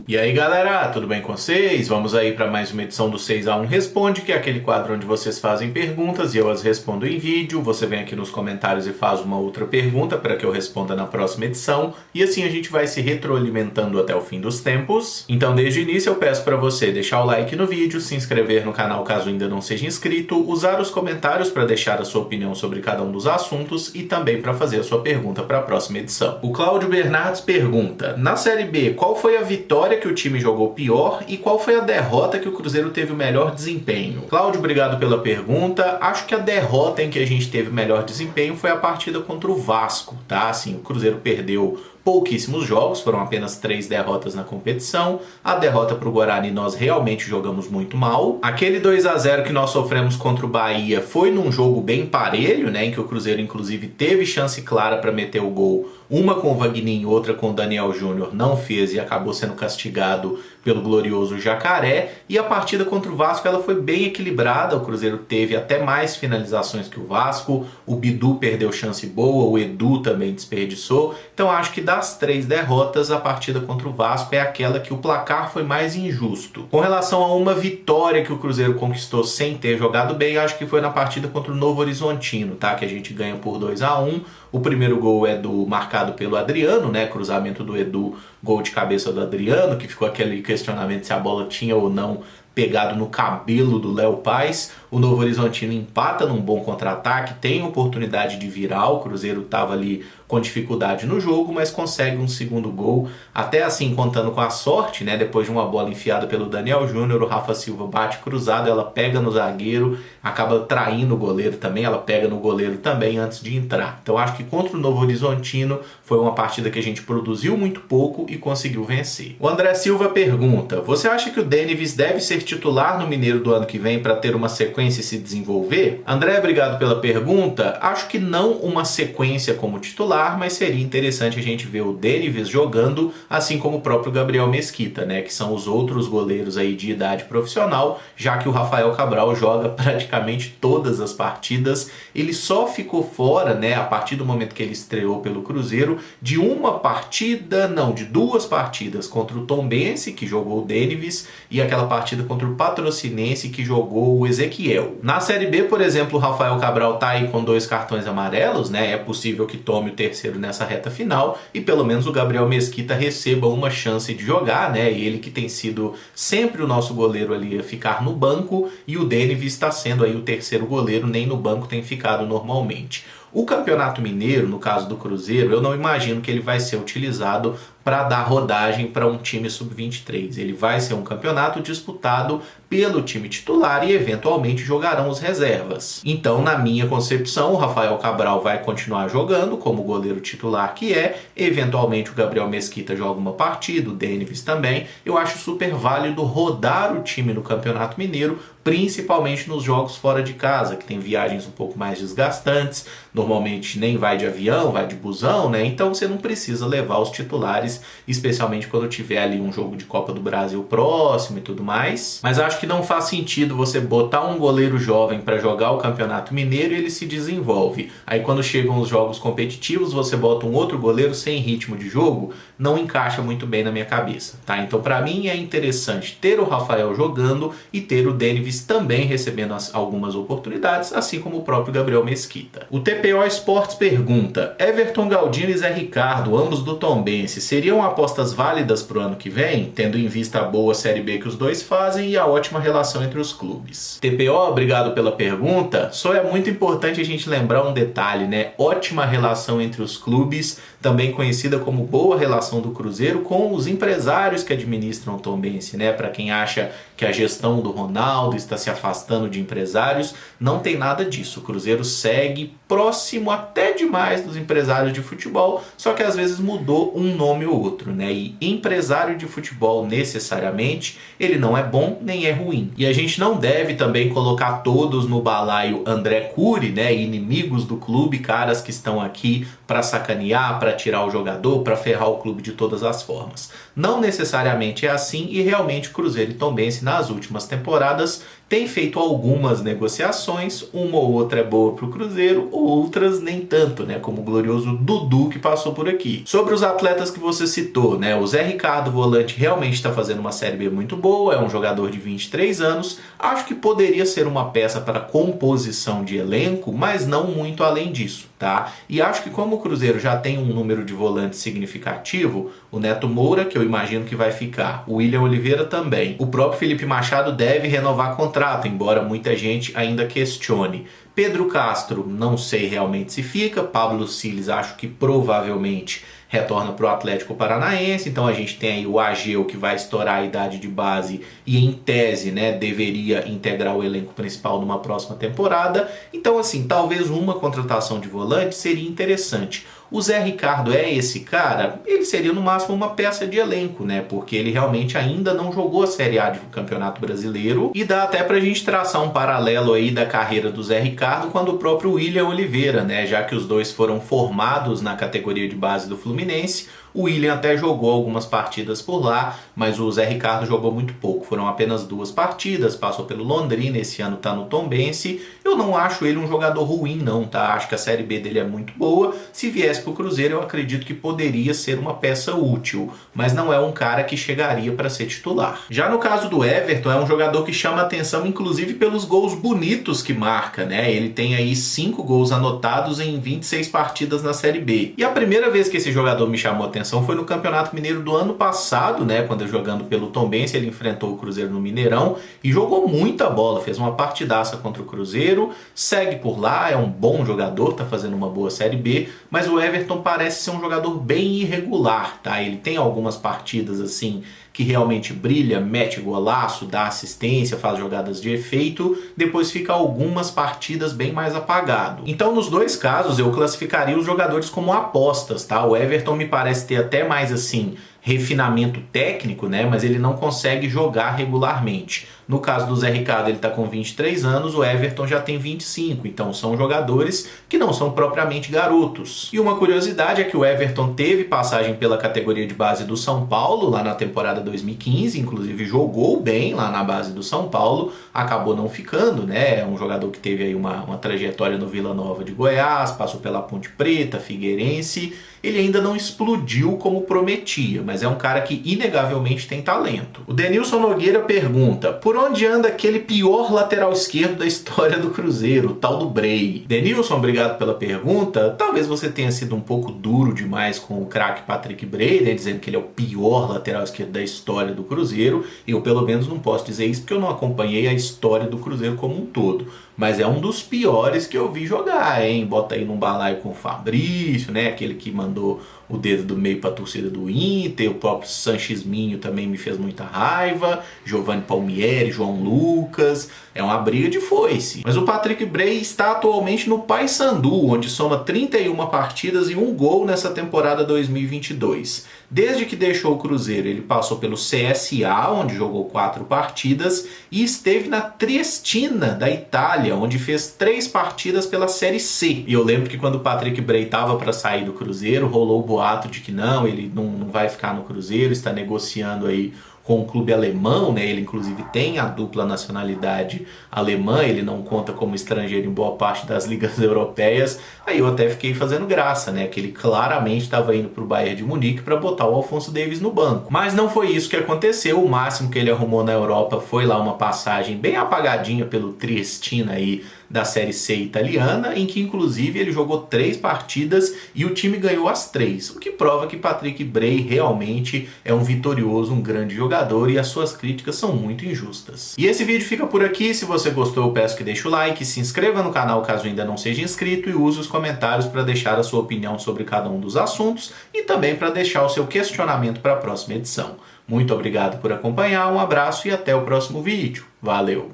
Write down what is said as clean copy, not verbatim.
E aí galera, tudo bem com vocês? Vamos aí para mais uma edição do 6x1 Responde, que é aquele quadro onde vocês fazem perguntas e eu as respondo em vídeo. Você vem aqui nos comentários e faz uma outra pergunta para que eu responda na próxima edição. E assim a gente vai se retroalimentando até o fim dos tempos. Então desde o início eu peço para você deixar o like no vídeo, se inscrever no canal caso ainda não seja inscrito, usar os comentários para deixar a sua opinião sobre cada um dos assuntos e também para fazer a sua pergunta para a próxima edição. O Cláudio Bernardes pergunta: na Série B, qual foi a vitória que o time jogou pior e qual foi a derrota que o Cruzeiro teve o melhor desempenho? Cláudio, obrigado pela pergunta. Acho que a derrota em que a gente teve o melhor desempenho foi a partida contra o Vasco, tá? Assim, o Cruzeiro perdeu pouquíssimos jogos, foram apenas 3 derrotas na competição. A derrota para o Guarani nós realmente jogamos muito mal. Aquele 2x0 que nós sofremos contra o Bahia foi num jogo bem parelho, né, em que o Cruzeiro inclusive teve chance clara para meter o gol. Uma com o Vagninho, outra com o Daniel Júnior, não fez e acabou sendo castigado pelo glorioso Jacaré. E a partida contra o Vasco ela foi bem equilibrada, o Cruzeiro teve até mais finalizações que o Vasco, o Bidu perdeu chance boa, o Edu também desperdiçou. Então acho que das 3 derrotas, a partida contra o Vasco é aquela que o placar foi mais injusto. Com relação a uma vitória que o Cruzeiro conquistou sem ter jogado bem, acho que foi na partida contra o Novo Horizontino, tá? Que a gente ganha por 2x1. O primeiro gol é marcado pelo Adriano, né? Cruzamento do Edu, gol de cabeça do Adriano, que ficou aquele questionamento se a bola tinha ou não pegado no cabelo do Léo Paz. O Novo Horizontino empata num bom contra-ataque, tem oportunidade de virar, o Cruzeiro estava ali com dificuldade no jogo, mas consegue um segundo gol, até assim contando com a sorte, né? Depois de uma bola enfiada pelo Daniel Júnior, o Rafa Silva bate cruzado, ela pega no zagueiro, acaba traindo o goleiro também, ela pega no goleiro também antes de entrar. Então acho que contra o Novo Horizontino foi uma partida que a gente produziu muito pouco e conseguiu vencer. O André Silva pergunta: você acha que o Denivis deve ser titular no Mineiro do ano que vem para ter uma sequência e se desenvolver? André, obrigado pela pergunta. Acho que não uma sequência como titular, mas seria interessante a gente ver o Denivis jogando, assim como o próprio Gabriel Mesquita, né, que são os outros goleiros aí de idade profissional, já que o Rafael Cabral joga praticamente todas as partidas. Ele só ficou fora, né, a partir do momento que ele estreou pelo Cruzeiro, de de 2 partidas contra o Tombense, que jogou o Denivis, e aquela partida contra o Patrocinense, que jogou o Ezequiel. Na Série B, por exemplo, o Rafael Cabral tá aí com 2 cartões amarelos, né? É possível que tome o terceiro nessa reta final e pelo menos o Gabriel Mesquita receba uma chance de jogar, né? Ele que tem sido sempre o nosso goleiro ali a ficar no banco, e o Denivis está sendo aí o terceiro goleiro, nem no banco tem ficado normalmente. O Campeonato Mineiro, no caso do Cruzeiro, eu não imagino que ele vai ser utilizado para dar rodagem para um time sub-23. Ele vai ser um campeonato disputado pelo time titular e eventualmente jogarão os reservas. Então, na minha concepção, o Rafael Cabral vai continuar jogando como goleiro titular que é. Eventualmente o Gabriel Mesquita joga uma partida, o Denivis também. Eu acho super válido rodar o time no Campeonato Mineiro, principalmente nos jogos fora de casa, que tem viagens um pouco mais desgastantes, normalmente nem vai de avião, vai de busão, né? Então você não precisa levar os titulares, especialmente quando tiver ali um jogo de Copa do Brasil próximo e tudo mais. Mas acho que não faz sentido você botar um goleiro jovem para jogar o Campeonato Mineiro e ele se desenvolve. Aí quando chegam os jogos competitivos, você bota um outro goleiro sem ritmo de jogo, não encaixa muito bem na minha cabeça, tá? Então para mim é interessante ter o Rafael jogando e ter o Denivis também recebendo algumas oportunidades, assim como o próprio Gabriel Mesquita. O TPO Esportes pergunta: Everton Galdino e Zé Ricardo, ambos do Tombense, seriam apostas válidas para o ano que vem, tendo em vista a boa Série B que os dois fazem e a ótima relação entre os clubes? TPO, obrigado pela pergunta. Só é muito importante a gente lembrar um detalhe, né? Ótima relação entre os clubes, também conhecida como boa relação do Cruzeiro com os empresários que administram o Tombense, né? Para quem acha que a gestão do Ronaldo está se afastando de empresários, não tem nada disso. O Cruzeiro segue próximo até demais dos empresários de futebol, só que às vezes mudou um nome ou outro, né? E empresário de futebol, necessariamente, ele não é bom nem é ruim. E a gente não deve também colocar todos no balaio André Cury, né? Inimigos do clube, caras que estão aqui para sacanear, para tirar o jogador, para ferrar o clube de todas as formas. Não necessariamente é assim, e realmente Cruzeiro e Tombense nas últimas temporadas tem feito algumas negociações, uma ou outra é boa para o Cruzeiro, outras nem tanto, né? Como o glorioso Dudu que passou por aqui. Sobre os atletas que você citou, né? O Zé Ricardo, volante, realmente está fazendo uma Série B muito boa, é um jogador de 23 anos, acho que poderia ser uma peça para composição de elenco, mas não muito além disso, tá? E acho que como o Cruzeiro já tem um número de volantes significativo, o Neto Moura, que eu imagino que vai ficar, o William Oliveira também, o próprio Felipe Machado deve renovar contrato, embora muita gente ainda questione. Pedro Castro, não sei realmente se fica. Pablo Siles, acho que provavelmente retorna para o Atlético Paranaense. Então a gente tem aí o Ageu, que vai estourar a idade de base e em tese, né, deveria integrar o elenco principal numa próxima temporada. Então assim, talvez uma contratação de volante seria interessante. O Zé Ricardo é esse cara? Ele seria no máximo uma peça de elenco, né? Porque ele realmente ainda não jogou a Série A do Campeonato Brasileiro e dá até pra gente traçar um paralelo aí da carreira do Zé Ricardo com a do próprio William Oliveira, né? Já que os dois foram formados na categoria de base do Fluminense. O William até jogou algumas partidas por lá, mas o Zé Ricardo jogou muito pouco. Foram apenas 2 partidas, passou pelo Londrina, esse ano tá no Tombense. Eu não acho ele um jogador ruim não, tá? Acho que a Série B dele é muito boa. Se viesse pro Cruzeiro, eu acredito que poderia ser uma peça útil, mas não é um cara que chegaria para ser titular. Já no caso do Everton, é um jogador que chama atenção inclusive pelos gols bonitos que marca, né? Ele tem aí 5 gols anotados em 26 partidas na Série B. E a primeira vez que esse jogador me chamou atenção foi no Campeonato Mineiro do ano passado, né? Quando eu jogando pelo Tombense, ele enfrentou o Cruzeiro no Mineirão e jogou muita bola, fez uma partidaça contra o Cruzeiro, segue por lá, é um bom jogador, tá fazendo uma boa Série B, mas o Everton parece ser um jogador bem irregular, tá? Ele tem algumas partidas assim que realmente brilha, mete golaço, dá assistência, faz jogadas de efeito, depois fica algumas partidas bem mais apagado. Então nos dois casos eu classificaria os jogadores como apostas, tá? O Everton me parece ter até mais assim refinamento técnico, né? Mas ele não consegue jogar regularmente. No caso do Zé Ricardo, ele está com 23 anos, o Everton já tem 25, então são jogadores que não são propriamente garotos. E uma curiosidade é que o Everton teve passagem pela categoria de base do São Paulo, lá na temporada 2015, inclusive jogou bem lá na base do São Paulo, acabou não ficando, né? É um jogador que teve aí uma trajetória no Vila Nova de Goiás, passou pela Ponte Preta, Figueirense. Ele ainda não explodiu como prometia, mas é um cara que inegavelmente tem talento. O Denilson Nogueira pergunta: por onde anda aquele pior lateral esquerdo da história do Cruzeiro, o tal do Bray? Denilson, obrigado pela pergunta. Talvez você tenha sido um pouco duro demais com o craque Patrick Bray, né, dizendo que ele é o pior lateral esquerdo da história do Cruzeiro. Eu pelo menos não posso dizer isso porque eu não acompanhei a história do Cruzeiro como um todo. Mas é um dos piores que eu vi jogar, hein? Bota aí num balaio com o Fabrício, né? Aquele que mandou o dedo do meio para a torcida do Inter. O próprio Sanches Minho também me fez muita raiva. Giovanni Palmieri, João Lucas. É uma briga de foice. Mas o Patrick Bray está atualmente no Paysandu, onde soma 31 partidas e 1 gol nessa temporada 2022. Desde que deixou o Cruzeiro, ele passou pelo CSA, onde jogou 4 partidas, e esteve na Triestina, da Itália, onde fez 3 partidas pela Série C. E eu lembro que quando o Patrick Bray estava para sair do Cruzeiro, rolou o boato de que não, ele não vai ficar no Cruzeiro, está negociando aí com o clube alemão, né? Ele inclusive tem a dupla nacionalidade alemã, ele não conta como estrangeiro em boa parte das ligas europeias. Aí eu até fiquei fazendo graça, né? Que ele claramente estava indo para o Bayern de Munique para botar o Alphonso Davies no banco. Mas não foi isso que aconteceu. O máximo que ele arrumou na Europa foi lá uma passagem bem apagadinha pelo Triestina aí da Série C italiana, em que inclusive ele jogou 3 partidas e o time ganhou as 3, o que prova que Patrick Bray realmente é um vitorioso, um grande jogador, e as suas críticas são muito injustas. E esse vídeo fica por aqui. Se você gostou, eu peço que deixe o like, se inscreva no canal caso ainda não seja inscrito e use os comentários para deixar a sua opinião sobre cada um dos assuntos e também para deixar o seu questionamento para a próxima edição. Muito obrigado por acompanhar, um abraço e até o próximo vídeo. Valeu!